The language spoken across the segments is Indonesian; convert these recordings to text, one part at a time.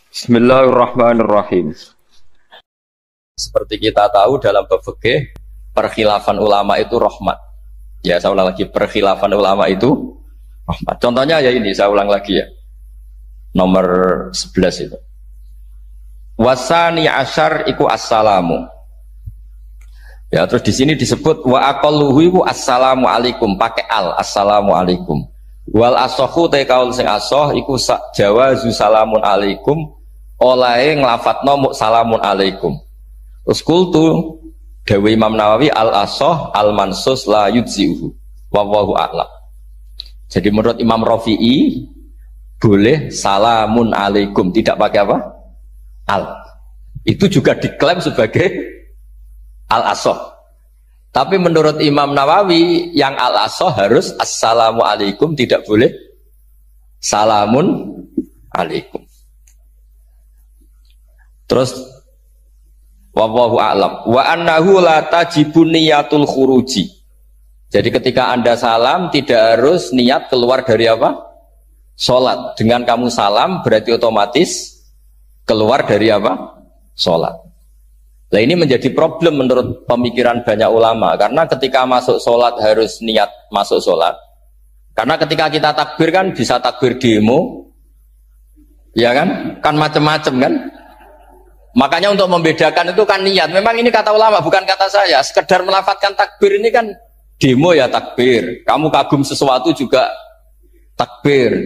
Bismillahirrahmanirrahim. Seperti kita tahu dalam bab fikih, perkhilafan ulama itu rahmat. Ya, saya ulang lagi, perkhilafan ulama itu rahmat. Contohnya ya ini, saya ulang lagi ya. Nomor 11 itu. Wasani asyar iku assalamu. Ya, terus di sini disebut wa aqalluhu iku assalamu alaikum, pakai assalamu alaikum. Wal asohu te kaul sing asoh iku jawazu salamun alaikum, oleh nglafatno mu salamun alaikum. Terus kultu dewi Imam Nawawi al asoh al mansus la yujzi'uhu wallahu a'lam. Jadi menurut Imam Rafi'i boleh salamun alaikum, tidak pakai apa? Al. Itu juga diklaim sebagai al asoh. Tapi menurut Imam Nawawi yang al asoh harus assalamu alaikum, tidak boleh salamun alaikum. Terus wallahu a'lam wa annahu la tajibun niyatul khuruji. Jadi ketika Anda salam tidak harus niat keluar dari apa? Salat. Dengan kamu salam berarti otomatis keluar dari apa? Salat. Nah ini menjadi problem menurut pemikiran banyak ulama, karena ketika masuk sholat harus niat masuk sholat. Karena ketika kita takbir kan bisa takbir demo, ya kan macam-macam kan. Makanya untuk membedakan itu kan niat. Memang ini kata ulama, bukan kata saya. Sekedar melafadzkan takbir ini kan demo ya takbir. Kamu kagum sesuatu juga takbir.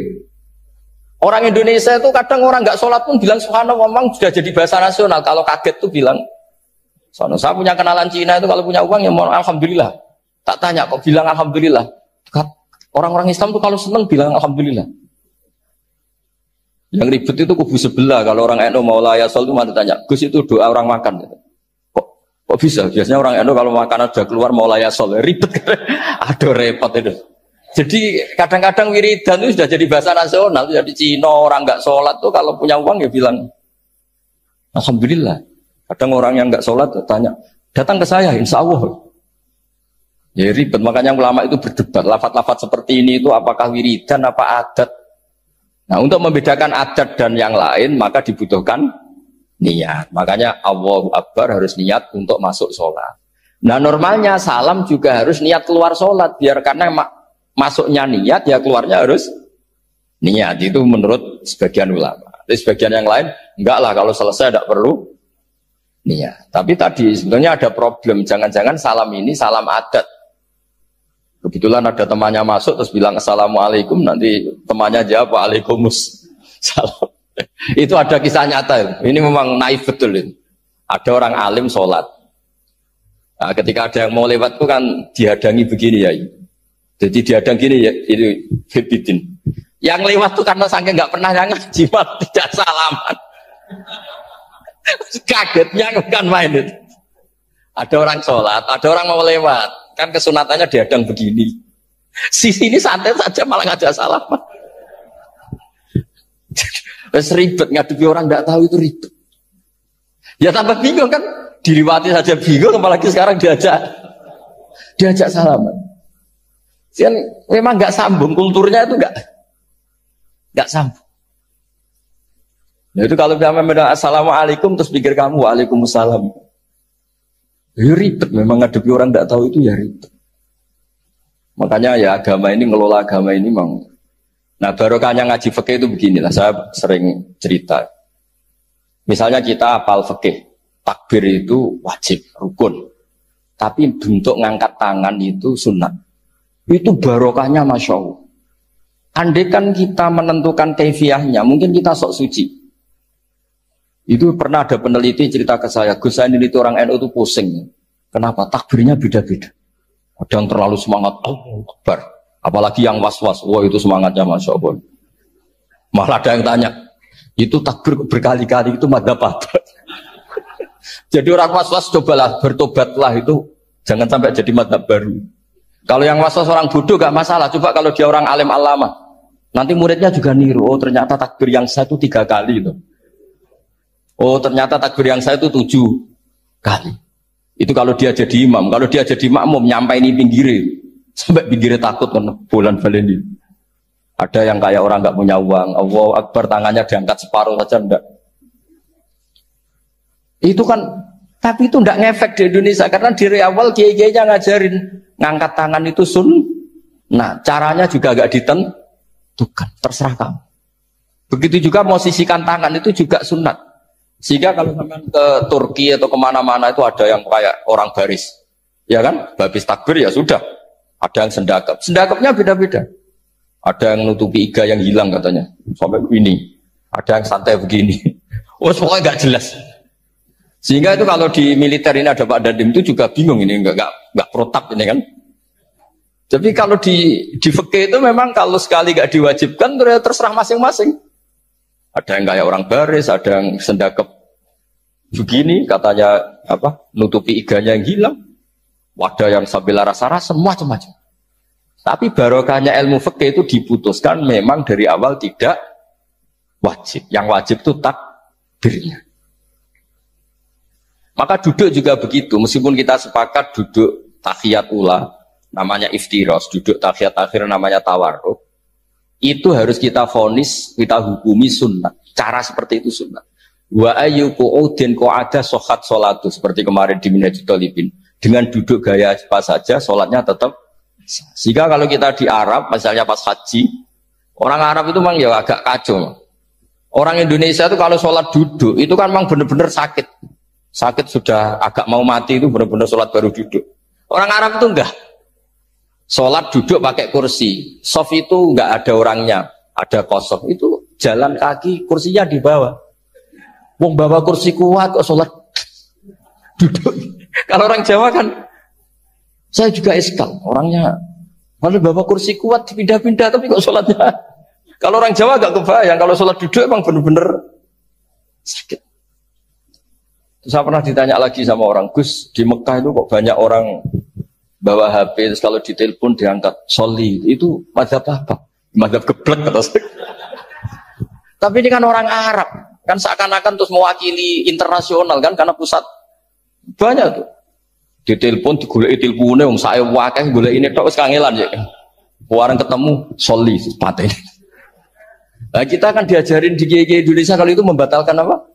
Orang Indonesia itu kadang orang nggak sholat pun bilang subhanallah, memang sudah jadi bahasa nasional. Kalau kaget tuh bilang. Soalnya saya punya kenalan Cina itu kalau punya uang ya mohon alhamdulillah. Tak tanya kok bilang alhamdulillah. Orang-orang Islam tuh kalau seneng bilang alhamdulillah. Yang ribet itu kubu sebelah. Kalau orang NU mau layasol itu mati tanya, Gus itu doa orang makan. Kok bisa? Biasanya orang NU kalau makanan sudah keluar mau layasol, ribet. Aduh repot itu. Jadi kadang-kadang wiridan itu sudah jadi bahasa nasional. Jadi Cina orang nggak sholat tuh kalau punya uang ya bilang alhamdulillah. Kadang orang yang nggak sholat tanya, datang ke saya, insya Allah. Ya ribet, makanya ulama itu berdebat. Lafaz-lafaz seperti ini itu apakah wiridan, apa adat? Nah untuk membedakan adat dan yang lain, maka dibutuhkan niat. Makanya Allahu Akbar harus niat untuk masuk sholat. Nah normalnya salam juga harus niat keluar sholat. Biar karena masuknya niat, ya keluarnya harus niat. Itu menurut sebagian ulama. Tapi sebagian yang lain, enggak lah kalau selesai tidak perlu niat. Tapi tadi sebenarnya ada problem, jangan-jangan salam ini salam adat. Kebetulan ada temannya masuk terus bilang assalamualaikum, nanti temannya jawab waalaikumsalam. Itu ada kisah nyata. Ini memang naif betul ini. Ada orang alim sholat. Nah, ketika ada yang mau lewat itu kan dihadangi begini ya. Jadi dihadang gini ya, itu Fibidin. Yang lewat tuh karena saking nggak pernah yang ngaji, tidak salaman. Kagetnya kan main itu. Ada orang sholat, ada orang mau lewat, kan kesunatannya dihadang begini. Sisi ini santai saja malah ngajak salaman. Terus ribet ngadepi orang tidak tahu itu ribet. Ya tambah bingung kan, diliwati saja bingung, apalagi sekarang diajak salaman. Kan memang nggak sambung, kulturnya itu nggak sambung. Nah itu kalau dia memang assalamualaikum terus pikir kamu waalaikumsalam. Ya ribet, memang ngadepi orang tidak tahu itu ya ribet. Makanya ya agama ini, ngelola agama ini memang. Nah barokahnya ngaji fikih itu beginilah, saya sering cerita. Misalnya kita hafal fikih, takbir itu wajib, rukun. Tapi bentuk ngangkat tangan itu sunat. Itu barokahnya Masya Allah. Andai kan kita menentukan kaifiahnya, mungkin kita sok suci. Itu pernah ada peneliti cerita ke saya, Gus saya ini orang NU itu pusing. Kenapa? Takbirnya beda-beda. Ada yang terlalu semangat, Allahu Akbar. Apalagi yang was-was, wah itu semangatnya Masya Allah. Malah ada yang tanya, itu takbir berkali-kali itu madzhab apa? Jadi orang was-was cobalah, bertobatlah itu, jangan sampai jadi madzhab baru. Kalau yang was-was orang bodoh gak masalah, coba kalau dia orang alim alama, nanti muridnya juga niru, oh ternyata takbir yang saya itu 3 kali itu. Oh ternyata takbir yang saya itu 7 kali. Itu kalau dia jadi imam. Kalau dia jadi makmum nyampai ini pinggirnya, sampai pinggirnya takut kan bulan balen ini. Ada yang kayak orang nggak punya uang, Allahu Akbar tangannya diangkat separuh saja enggak. Itu kan, tapi itu tidak ngefek di Indonesia karena dari awal kiai-kiainya ngajarin ngangkat tangan itu nah caranya juga agak ditentukan, terserah kamu. Begitu juga mau sisihkan tangan itu juga sunat. Sehingga kalau sampai ke Turki atau kemana-mana itu ada yang kayak orang baris, ya kan? Habis takbir ya sudah. Ada yang sendakap, sendakapnya beda-beda. Ada yang nutupi iga yang hilang katanya, sampai begini. Ada yang santai begini. Oh pokoknya nggak jelas. Sehingga itu kalau di militer ini ada Pak Dandim itu juga bingung ini nggak protap ini kan. Tapi kalau di fikih itu memang kalau sekali nggak diwajibkan terserah masing-masing. Ada yang kayak orang baris, ada yang sendakep begini, katanya apa? Nutupi iganya yang hilang. Ada yang sambil rasa-rasa, macam-macam. Tapi barokahnya ilmu fikih itu diputuskan memang dari awal tidak wajib. Yang wajib itu takbirnya. Maka duduk juga begitu, meskipun kita sepakat duduk tahiyat ula, namanya iftiros, duduk tahiyat akhir namanya tawarruk. Itu harus kita vonis, kita hukumi sunnah. Cara seperti itu sunnah. Wa ayyu qu'udin qa'ada sohat sholatu. Seperti kemarin di Minhajul Thalibin. Dengan duduk gaya apa saja, sholatnya tetap. Sehingga kalau kita di Arab, misalnya pas haji, orang Arab itu memang ya agak kacau. Orang Indonesia itu kalau sholat duduk, itu kan memang benar-benar sakit. Sakit sudah agak mau mati itu benar-benar sholat baru duduk. Orang Arab itu enggak. Sholat duduk pakai kursi, soft itu nggak ada orangnya, ada kosong. Itu jalan kaki, kursinya di bawah. Wong bawa kursi kuat kok sholat duduk. Kalau orang Jawa kan, saya juga iskal. Orangnya malah bawa kursi kuat dipindah-pindah, tapi kok sholatnya. Kalau orang Jawa nggak kebayang. Kalau sholat duduk emang bener-bener sakit. Terus saya pernah ditanya lagi sama orang, Gus di Mekah itu kok banyak orang bawa HP, terus kalau ditelepon diangkat soli, itu mazhab apa? Mazhab geblek kata saya. Tapi ini kan orang Arab, kan seakan-akan terus mewakili internasional kan, karena pusat banyak tuh. Ditelepon, digulai teleponnya, saya wakil gulai ini, tak usah kangelan ya. Orang ketemu soli, paten. Nah, kita kan diajarin di GG Indonesia kalau itu membatalkan apa?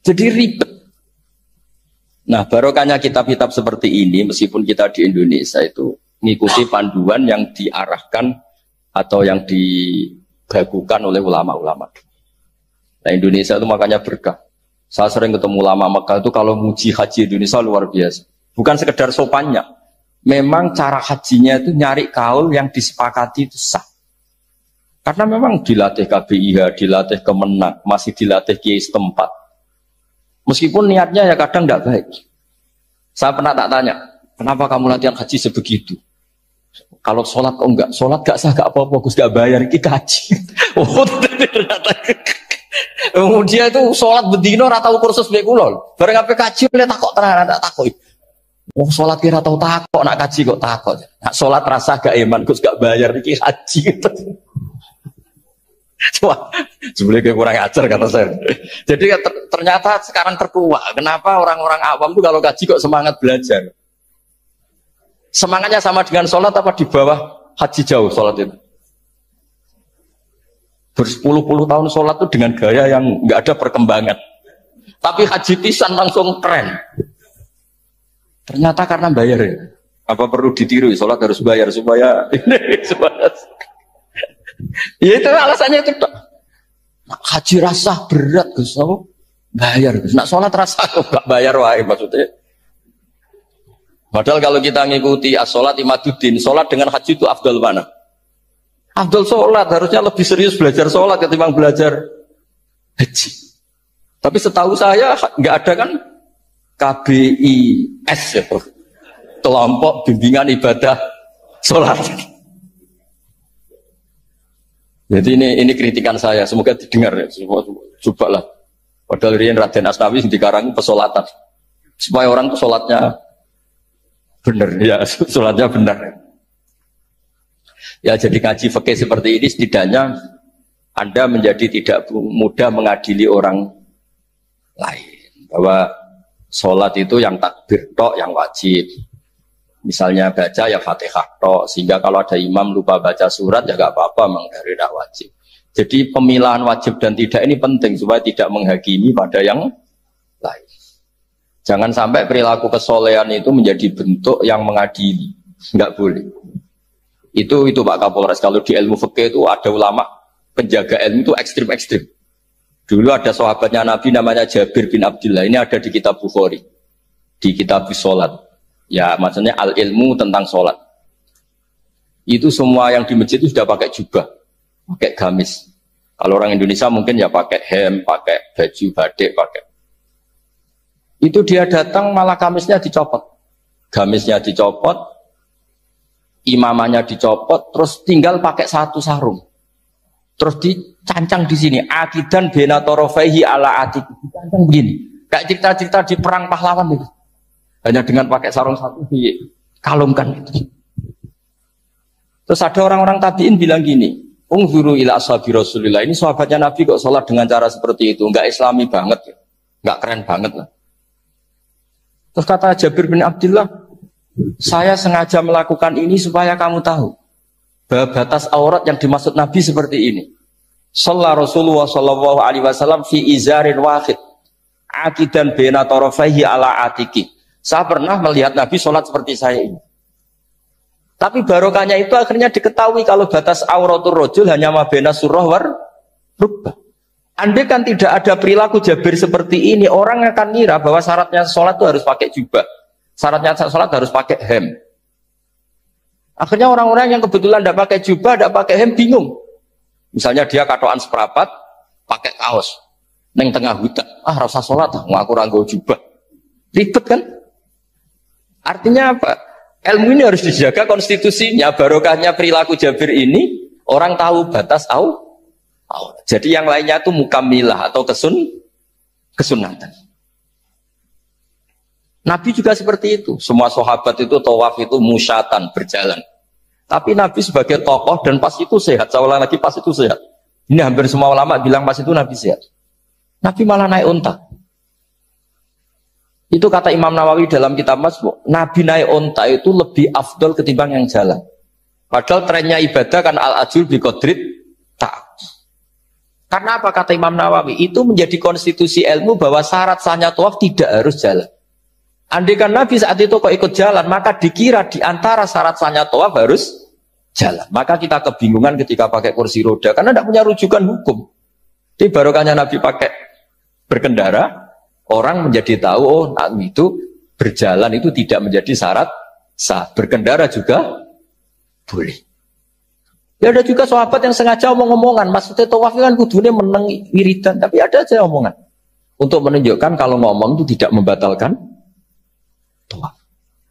Jadi ribet. Nah, barokahnya kitab-kitab seperti ini, meskipun kita di Indonesia itu mengikuti panduan yang diarahkan atau yang dibagukan oleh ulama-ulama. Nah, Indonesia itu makanya berkah. Saya sering ketemu ulama Mekah itu kalau muji haji Indonesia luar biasa. Bukan sekedar sopannya. Memang cara hajinya itu nyari kaul yang disepakati itu sah. Karena memang dilatih KBIH, dilatih Kemenak, masih dilatih kiai setempat. Meskipun niatnya ya kadang tidak baik. Saya pernah tak tanya, kenapa kamu latihan haji sebegitu? Kalau sholat kok enggak? Sholat gak sah, gak apa-apa, Gus gak bayar, ini haji. Oh, ternyata. Dia itu sholat bedino, rata kursus baik kulol. Barang apa kaji, boleh takut terang, tak takut. Oh, sholat kira tahu takut, nak kaji kok takut. Nak sholat rasa gak iman, Gus gak bayar, ini haji. Wah, sebenarnya kurang ajar kata saya. Jadi ternyata sekarang terkuak. Kenapa orang-orang awam itu kalau kaji kok semangat belajar? Semangatnya sama dengan sholat apa di bawah haji jauh sholat itu? Berpuluh-puluh tahun sholat itu dengan gaya yang nggak ada perkembangan. Tapi haji pisan langsung tren. Ternyata karena bayar ya. Apa perlu ditiru? Sholat harus bayar supaya ini supaya. Ya itu alasannya itu. Haji rasa berat Gus, apa? Bayar Gus. Nak sholat rasa kok gak bayar wae maksudnya. Padahal kalau kita ngikuti as-sholat imaduddin, sholat dengan haji itu afdal mana? Afdal sholat, harusnya lebih serius belajar sholat ketimbang belajar haji. Tapi setahu saya nggak ada kan KBIS ya, kelompok bimbingan ibadah sholat. Jadi ini kritikan saya, semoga didengar ya. Cobalah. Padahal Rian Raden Asnawi dikarang pesolatan. Supaya orang itu sholatnya benar ya, sholatnya benar. Ya jadi ngaji fikih seperti ini setidaknya Anda menjadi tidak mudah mengadili orang lain. Bahwa sholat itu yang takbir tok yang wajib. Misalnya baca ya Fatihah tok, sehingga kalau ada imam lupa baca surat ya gak apa-apa, memang dari tidak wajib. Jadi pemilahan wajib dan tidak ini penting supaya tidak menghakimi pada yang lain. Jangan sampai perilaku kesolehan itu menjadi bentuk yang mengadili. Enggak boleh. Itu Pak Kapolres. Kalau di ilmu fikih itu ada ulama penjaga ilmu itu ekstrim-ekstrim. Dulu ada sahabatnya Nabi namanya Jabir bin Abdullah. Ini ada di kitab Bukhari. Di kitab sholat. Ya maksudnya al-ilmu tentang sholat. Itu semua yang di masjid itu sudah pakai jubah. Pakai gamis. Kalau orang Indonesia mungkin ya pakai hem, pakai baju batik, pakai. Itu dia datang malah gamisnya dicopot. Gamisnya dicopot, imamahnya dicopot, terus tinggal pakai satu sarung. Terus dicancang di sini, akidan bena torofaihi ala atik. Dicancang begini. Kayak cerita-cerita di perang pahlawan itu. Hanya dengan pakai sarung satu dikalungkan itu. Terus ada orang-orang tabiin bilang gini, Ungzuru ila ashabi Rasulillah. Ini sahabatnya Nabi kok sholat dengan cara seperti itu. Enggak islami banget. Enggak keren banget lah. Terus kata Jabir bin Abdullah, saya sengaja melakukan ini supaya kamu tahu bahwa batas aurat yang dimaksud Nabi seperti ini. Shalla Rasulullah sallallahu alaihi wasallam fi izarin wahid. Akidan baina tarafaihi ala atiki. Saya pernah melihat Nabi sholat seperti saya ini. Tapi barokahnya itu akhirnya diketahui kalau batas auratul rajul hanya mabena surah war rubah. Andai kan tidak ada perilaku Jabir seperti ini, orang akan ngira bahwa syaratnya sholat itu harus pakai jubah. Syaratnya sholat harus pakai hem. Akhirnya orang-orang yang kebetulan tidak pakai jubah, tidak pakai hem, bingung. Misalnya dia katoan seperapat, pakai kaos. Neng tengah hutan, rasa sholat, ngaku ranggo jubah. Ribet kan? Artinya apa? Ilmu ini harus dijaga konstitusinya, barokahnya perilaku Jabir ini, orang tahu batas aurat. Jadi yang lainnya itu mukamilah atau kesunatan. Nabi juga seperti itu. Semua sahabat itu tawaf itu musyatan, berjalan. Tapi Nabi sebagai tokoh dan pas itu sehat. Saya ulang lagi, pas itu sehat. Ini hampir semua ulama bilang pas itu Nabi sehat. Nabi malah naik unta. Itu kata Imam Nawawi dalam kitab Masbu', Nabi naik unta itu lebih afdol ketimbang yang jalan. Padahal trennya ibadah kan al-ajul biqadrit tak. Karena apa kata Imam Nawawi? Itu menjadi konstitusi ilmu bahwa syarat sahnya tawaf tidak harus jalan. Andai kan Nabi saat itu kok ikut jalan, maka dikira di antara syarat sahnya tawaf harus jalan. Maka kita kebingungan ketika pakai kursi roda karena tidak punya rujukan hukum. Jadi barokahnya Nabi pakai berkendara. Orang menjadi tahu, oh itu berjalan itu tidak menjadi syarat sah. Berkendara juga boleh. Ya ada juga sahabat yang sengaja omong-omongan. Maksudnya tawaf kan kudunya meneng wiridan. Tapi ada aja omongan. Untuk menunjukkan kalau ngomong itu tidak membatalkan tawaf.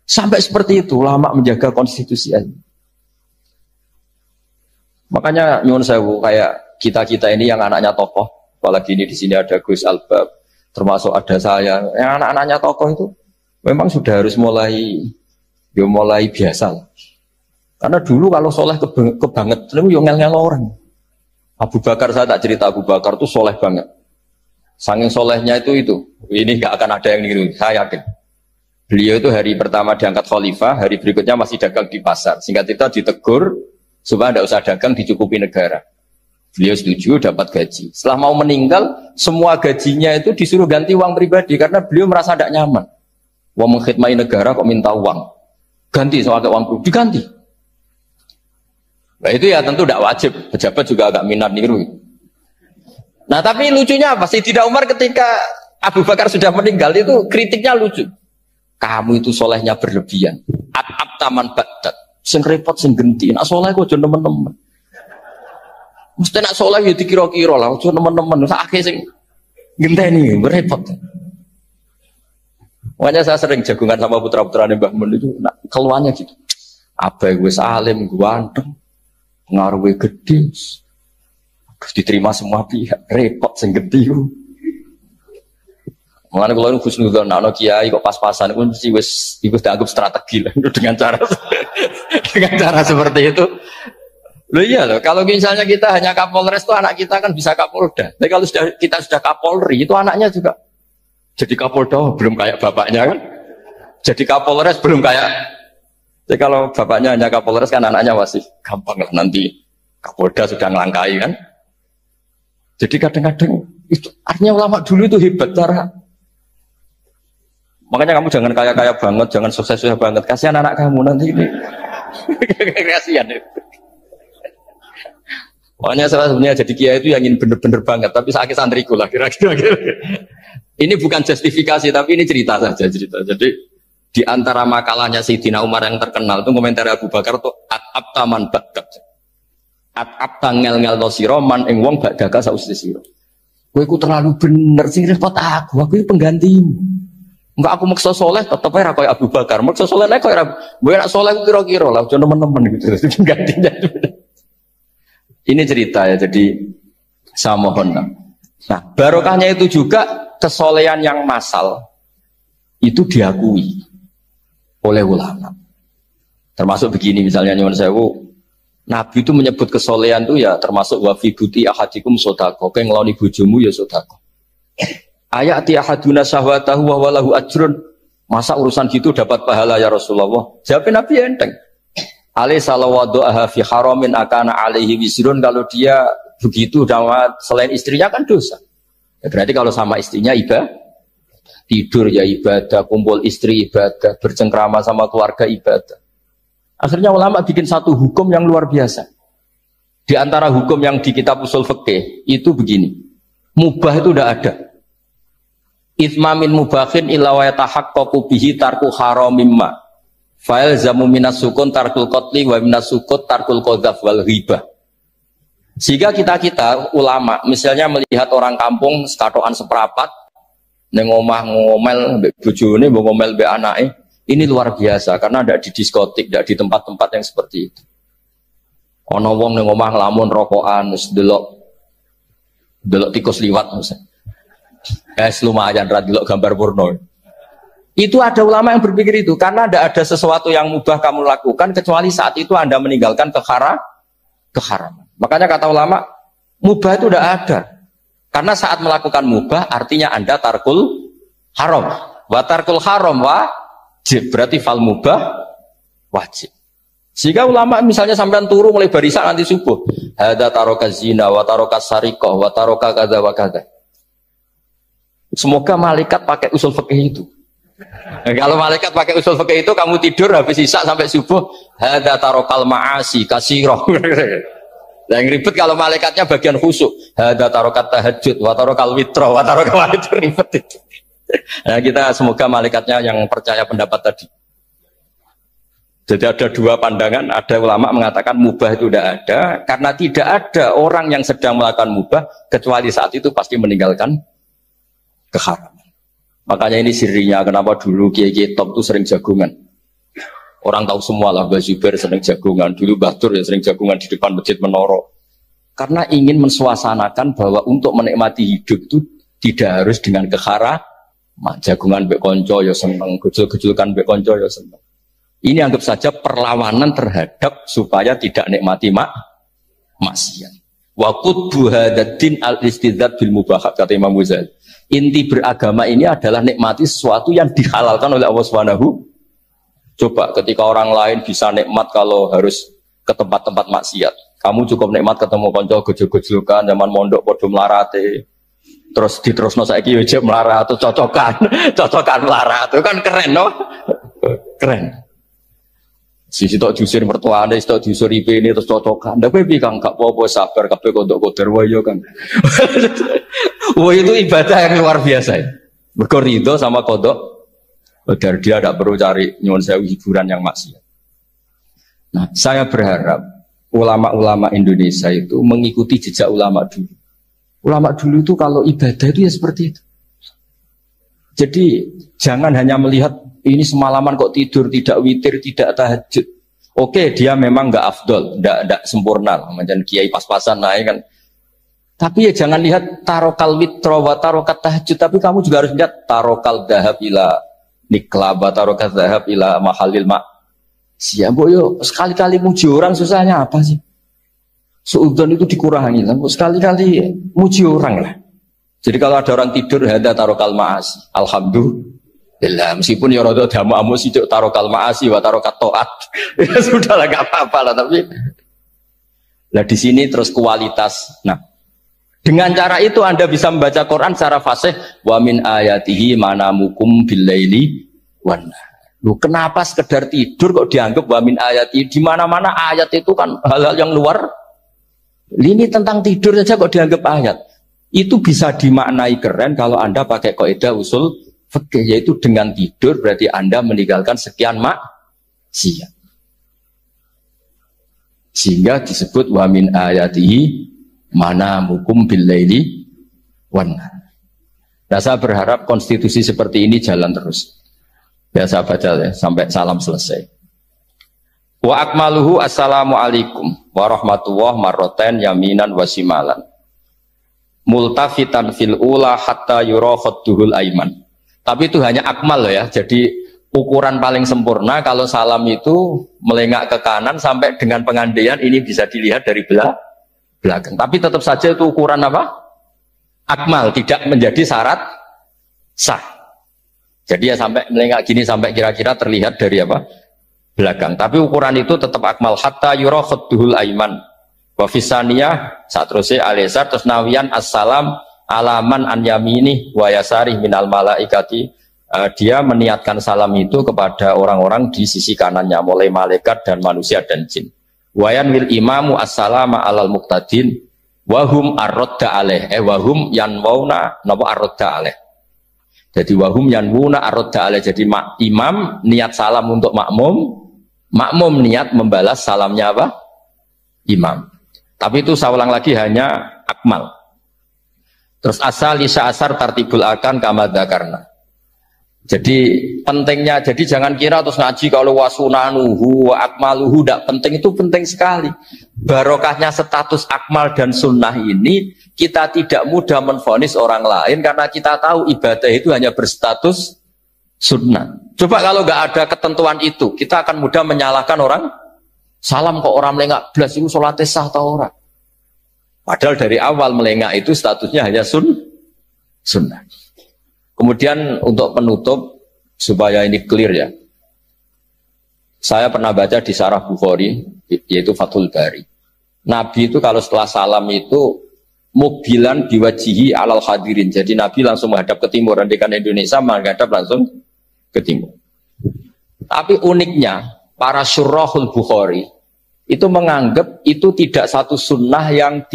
Sampai seperti itu, lama menjaga konstitusi ilmu. Makanya nyuwun sewu kayak kita-kita ini yang anaknya tokoh. Apalagi ini di sini ada Gus Albab. Termasuk ada saya, yang anak-anaknya tokoh itu memang sudah harus mulai biasa. Karena dulu kalau soleh kebanget, itu ngel-ngel orang. Abu Bakar, saya tak cerita Abu Bakar itu soleh banget. Saking solehnya itu, ini nggak akan ada yang niru, saya yakin. Beliau itu hari pertama diangkat khalifah, hari berikutnya masih dagang di pasar. Singkat cerita ditegur supaya tidak usah dagang, dicukupi negara. Beliau setuju dapat gaji. Setelah mau meninggal, semua gajinya itu disuruh ganti uang pribadi karena beliau merasa tidak nyaman. Wong mengkhidmati negara kok minta uang. Ganti soalnya uang pribadi, diganti. Nah itu ya tentu tidak wajib. Pejabat juga agak minat niru. Nah tapi lucunya apa? Sayyidina Umar ketika Abu Bakar sudah meninggal itu kritiknya lucu. Kamu itu solehnya berlebihan. At taman badat. Sing repot sing genti. Nak soleh kok aja teman-teman. Mesti nak soleh ya dikira-kira lah, cuma teman-teman, sakit sing genteni, berepot. Makanya saya sering jagungan sama putra-putranya Mbah Mun itu, nak keluarnya gitu. Abai gue salim, gue anteng, pengaruhnya gede, terus diterima semua pihak, repot sing gede. Mengenai kalau ini khusnudon, nak kiai kok pas-pasan, itu mesti wis dianggap strategi lah dengan cara seperti itu. Loh iya loh, kalau misalnya kita hanya Kapolres itu anak kita kan bisa Kapolda. Tapi kalau kita sudah Kapolri itu anaknya juga jadi Kapolda, belum kayak bapaknya kan. Jadi Kapolres belum kayak. Jadi kalau bapaknya hanya Kapolres kan anaknya masih gampang lah nanti Kapolda sudah ngelangkai kan. Jadi kadang-kadang itu artinya ulama dulu itu hebat cara. Makanya kamu jangan kaya-kaya banget, jangan sukses-sukses banget. Kasihan anak kamu nanti ini. Kasihan. Makanya saya sebenarnya jadi kiai itu yang ingin bener-bener banget, tapi sakit santriku lah kira-kira. Ini bukan justifikasi, tapi ini cerita saja cerita. Jadi di antara makalahnya Sayyidina Umar yang terkenal itu komentar Abu Bakar itu at-abtaman badak. At-abta ngel-ngel no siro man ing wong badaka sausti siro. Kowe iku terlalu bener sing repot aku iki penggantimu. Enggak aku maksa soleh tetep ae ra koyo Abu Bakar. Maksa soleh nek koyo kowe nek soleh kira-kira lah aja nemen-nemen gitu. Penggantinya. Ini cerita ya, jadi saya mohon. Nah, barokahnya itu juga kesolehan yang massal itu diakui oleh ulama. Termasuk begini misalnya nyuwun sewu, Nabi itu menyebut kesolehan itu ya termasuk wa fi buti ahadikum sodako, kayak ngeloni bojomu ya sodako. Ayati ahaduna syahwatahu wa walahu ajrun. Masa urusan gitu dapat pahala ya Rasulullah? Jawabnya Nabi enteng. Alai salawadu'aha fi haramin akana alaihi wisrun. Kalau dia begitu selain istrinya kan dosa. Ya berarti kalau sama istrinya ibadah, tidur ya ibadah, kumpul istri ibadah, bercengkrama sama keluarga ibadah. Akhirnya ulama bikin satu hukum yang luar biasa. Di antara hukum yang di kitab usul fikih itu begini. Mubah itu udah ada. Ithmamin mubahin illa wa yatahaqqaqu bihi tarku haramimma. Fa'il zamu minas sukun tarkul qatli wa minas sukut tarkul qadzaf wal ghibah. Sehingga kita ulama misalnya melihat orang kampung sekatokan seperapat ning omah ngomel mbek bojone mbok ngomel mbek anake, ini luar biasa karena tidak di diskotik, tidak di tempat-tempat yang seperti itu. Ana wong ning omah nglamun rokokan wis delok tikus liwat misalnya. Lumayan ra delok gambar porno. Itu ada ulama yang berpikir itu karena tidak ada sesuatu yang mubah kamu lakukan kecuali saat itu Anda meninggalkan keharaman. Makanya kata ulama mubah itu tidak ada karena saat melakukan mubah artinya Anda tarkul haram. Wa tarkul haram wajib, berarti fal mubah wajib. Sehingga ulama misalnya sampean turu mulai barisan nanti subuh, hadza taraka zina wa taraka sariqah wa taraka kadza wa kadza. Semoga malaikat pakai usul fikih itu. Nah, kalau malaikat pakai usul fikih itu kamu tidur habis isya sampai subuh hadza tarakal ma'asi kasirah. Yang ribet kalau malaikatnya bagian khusuk. Hadza tarakat tahajud wa tarakal witra wa tarakal itu ribet itu. Nah, kita semoga malaikatnya yang percaya pendapat tadi. Jadi ada dua pandangan, ada ulama mengatakan mubah itu tidak ada karena tidak ada orang yang sedang melakukan mubah kecuali saat itu pasti meninggalkan keharaman. Makanya ini sirinya kenapa dulu kiai-kiai top itu sering jagungan. Orang tahu semua lah, Mbah Zubair sering jagungan, dulu Mbah Tur ya sering jagungan di depan masjid Menoro. Karena ingin mensuasanakan bahwa untuk menikmati hidup itu tidak harus dengan keharaman. Jagungan mbek konco ya seneng, gejul-gejulkan mbek konco ya seneng. Ini anggap saja perlawanan terhadap supaya tidak nikmati maksiat. Wa qutbu hadaddin al-istidzad bil mubahat kata Imam Ghazali. Inti beragama ini adalah nikmati sesuatu yang dihalalkan oleh Allah Subhanahu. Coba ketika orang lain bisa nikmat kalau harus ke tempat-tempat maksiat. Kamu cukup nikmat ketemu konco gejol-gejolkan zaman mondok padha mlarate. Terus diterusno saiki yo melarat atau cocokan melarat. Itu kan keren no? Keren. Sisi tok diusir mertuane, tok diusir IP ini terus cocokan. Ndak kowe piye Kang gak apa-apa sabar kabeh kodok-kodok wae yo kan. Wah itu ibadah yang luar biasa ya. Mergo ridho sama kodok. Agar dia tidak perlu cari nyuwun sewu hiburan yang maksiat. Nah, saya berharap ulama-ulama Indonesia itu mengikuti jejak ulama dulu. Ulama dulu itu kalau ibadah itu ya seperti itu. Jadi jangan hanya melihat ini semalaman kok tidur, tidak witir, tidak tahajud. Oke, dia memang nggak afdol, nggak sempurna, macam kiai pas-pasan naik kan. Tapi ya jangan lihat tarokal witro wa tarokat tahajud, tapi kamu juga harus lihat tarokal dahab ila nikla wa tarokat dahab ila mahalil mak. Siap boyo sekali-kali muji orang susahnya apa sih? Suudzon itu dikurangi lah, sekali-kali muji orang lah. Jadi kalau ada orang tidur hada tarokal maasi, alhamdulillah. Meskipun ya rada damu sih tarokal maasi wa tarokat toat, ya sudah lah gak apa-apa lah. Tapi lah di sini terus kualitas. Nah, Dengan cara itu Anda bisa membaca Quran secara fasih. Wa min ayatihi manamukum billaili wan nahar. Loh, kenapa sekedar tidur kok dianggap wa min ayatihi? Di mana-mana ayat itu kan hal-hal yang luar. Ini tentang tidur saja kok dianggap ayat. Itu bisa dimaknai keren kalau Anda pakai kaidah usul fikih, yaitu dengan tidur berarti Anda meninggalkan sekian maksiat. Sehingga disebut wa min ayatihi manamukum billaili wan nahar. Nah, saya berharap konstitusi seperti ini jalan terus. Biasa baca ya, sampai salam selesai. Wa akmaluhu assalamualaikum warahmatullahi marroten yaminan wasimalan. Multafitan fil ula hatta yura khadduhul aiman. Tapi itu hanya akmal loh ya. Jadi ukuran paling sempurna kalau salam itu melengak ke kanan sampai dengan pengandaian ini bisa dilihat dari belakang. Tapi tetap saja itu ukuran apa? Akmal, tidak menjadi syarat sah. Jadi ya sampai melengak gini sampai kira-kira terlihat dari apa? Belakang. Tapi ukuran itu tetap akmal hatta yura khadduhul aiman. Wa fisaniyah satruse alisar terus nawian assalam alaman an yamini wa yasari minal malaikati. Dia meniatkan salam itu kepada orang-orang di sisi kanannya mulai malaikat dan manusia dan jin. Wayan wil imamu assalama alal muqtadin wahum arrodda alaih wahum yanwauna napa arrodda alaih. Jadi wahum yanwuna arrodda alaih. Jadi imam niat salam untuk makmum niat membalas salamnya apa? Imam. Tapi itu saya ulang lagi hanya akmal. Terus asal isya asar tartibul akan kama dzakarna. Jadi pentingnya, jadi jangan kira terus ngaji kalau wasunanuhu wa akmaluhu tidak penting, itu penting sekali. Barokahnya status akmal dan sunnah ini kita tidak mudah menvonis orang lain karena kita tahu ibadah itu hanya berstatus sunnah. Coba kalau nggak ada ketentuan itu, kita akan mudah menyalahkan orang. Salam kok orang melengak belas itu sholatnya sah atau orang. Padahal dari awal melengak itu statusnya hanya sunnah. Kemudian untuk penutup supaya ini clear ya, saya pernah baca di Syarah Bukhari yaitu Fathul Bari. Nabi itu kalau setelah salam itu mukbilan biwajihi alal hadirin. Jadi Nabi langsung menghadap ke timur. Andikan Indonesia menghadap langsung ke timur. Tapi uniknya para syurahul Bukhari itu menganggap itu tidak satu sunnah yang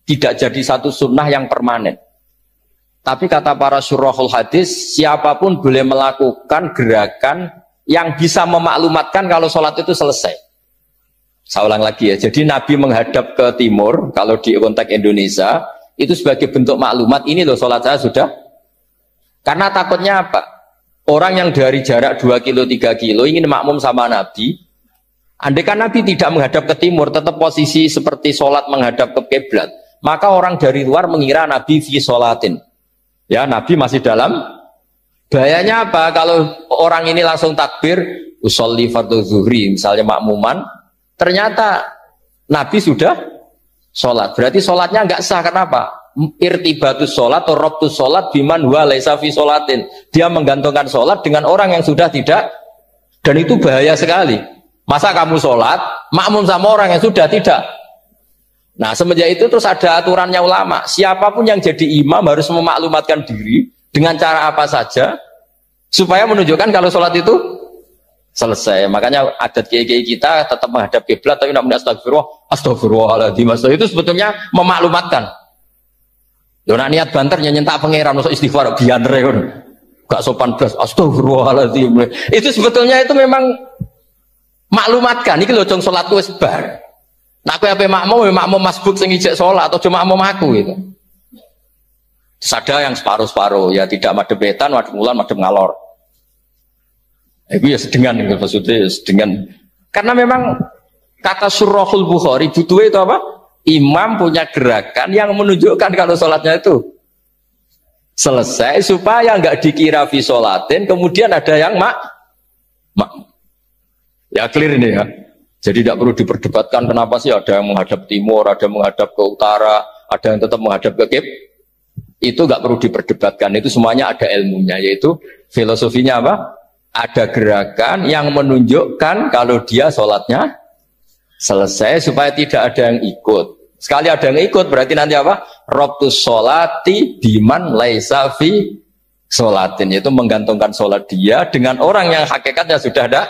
tidak jadi satu sunnah yang permanen. Tapi kata para syurahul hadis, siapapun boleh melakukan gerakan yang bisa memaklumatkan kalau sholat itu selesai. Saya ulang lagi ya, jadi Nabi menghadap ke timur, kalau di konteks Indonesia, itu sebagai bentuk maklumat, ini loh sholat saya sudah. Karena takutnya apa? Orang yang dari jarak 2 kilo, 3 kilo ingin makmum sama Nabi, andai kan Nabi tidak menghadap ke timur, tetap posisi seperti sholat menghadap ke kiblat, maka orang dari luar mengira Nabi fi sholatin. Ya, Nabi masih dalam. Bahayanya apa? Kalau orang ini langsung takbir, usolli fardhu zuhri, misalnya makmuman, ternyata Nabi sudah sholat. Berarti sholatnya nggak sah. Kenapa? Irtibatus sholat atau robtus sholat biman huwa laisa fi sholatin. Dia menggantungkan sholat dengan orang yang sudah tidak. Dan itu bahaya sekali. Masa kamu sholat, makmum sama orang yang sudah tidak. Nah, semenjak itu terus ada aturannya ulama. Siapapun yang jadi imam harus memaklumatkan diri dengan cara apa saja supaya menunjukkan kalau sholat itu selesai. Makanya adat kiai-kiai kita tetap menghadap kiblat tapi namun astagfirullahaladzim. Itu sebetulnya memaklumatkan. Yo nak niat banter nyentak pangeran masuk istighfar biantre ngono. Gak sopan blas astagfirullahaladzim. Itu sebetulnya itu memang maklumatkan iki lho jong salatku wis bar. Nah, aku apa makmum masbuk sing ijek sholat atau cuma makmum aku itu. Ada yang separuh-separuh, ya tidak madhep wetan, madhep ngulon, madhep ngalor. Itu ya sedengan itu maksudnya sedengan. Karena memang kata Syurahul Bukhari butuh itu apa? Imam punya gerakan yang menunjukkan kalau sholatnya itu selesai supaya nggak dikira fi sholatin, kemudian ada yang ya clear ini ya. Jadi tidak perlu diperdebatkan kenapa sih ada yang menghadap timur, ada yang menghadap ke utara, ada yang tetap menghadap ke kiblat. Itu nggak perlu diperdebatkan, itu semuanya ada ilmunya, yaitu filosofinya apa? Ada gerakan yang menunjukkan kalau dia sholatnya selesai supaya tidak ada yang ikut. Sekali ada yang ikut berarti nanti apa? Rabtus sholati biman laisa fi sholatin, yaitu menggantungkan sholat dia dengan orang yang hakikatnya sudah ada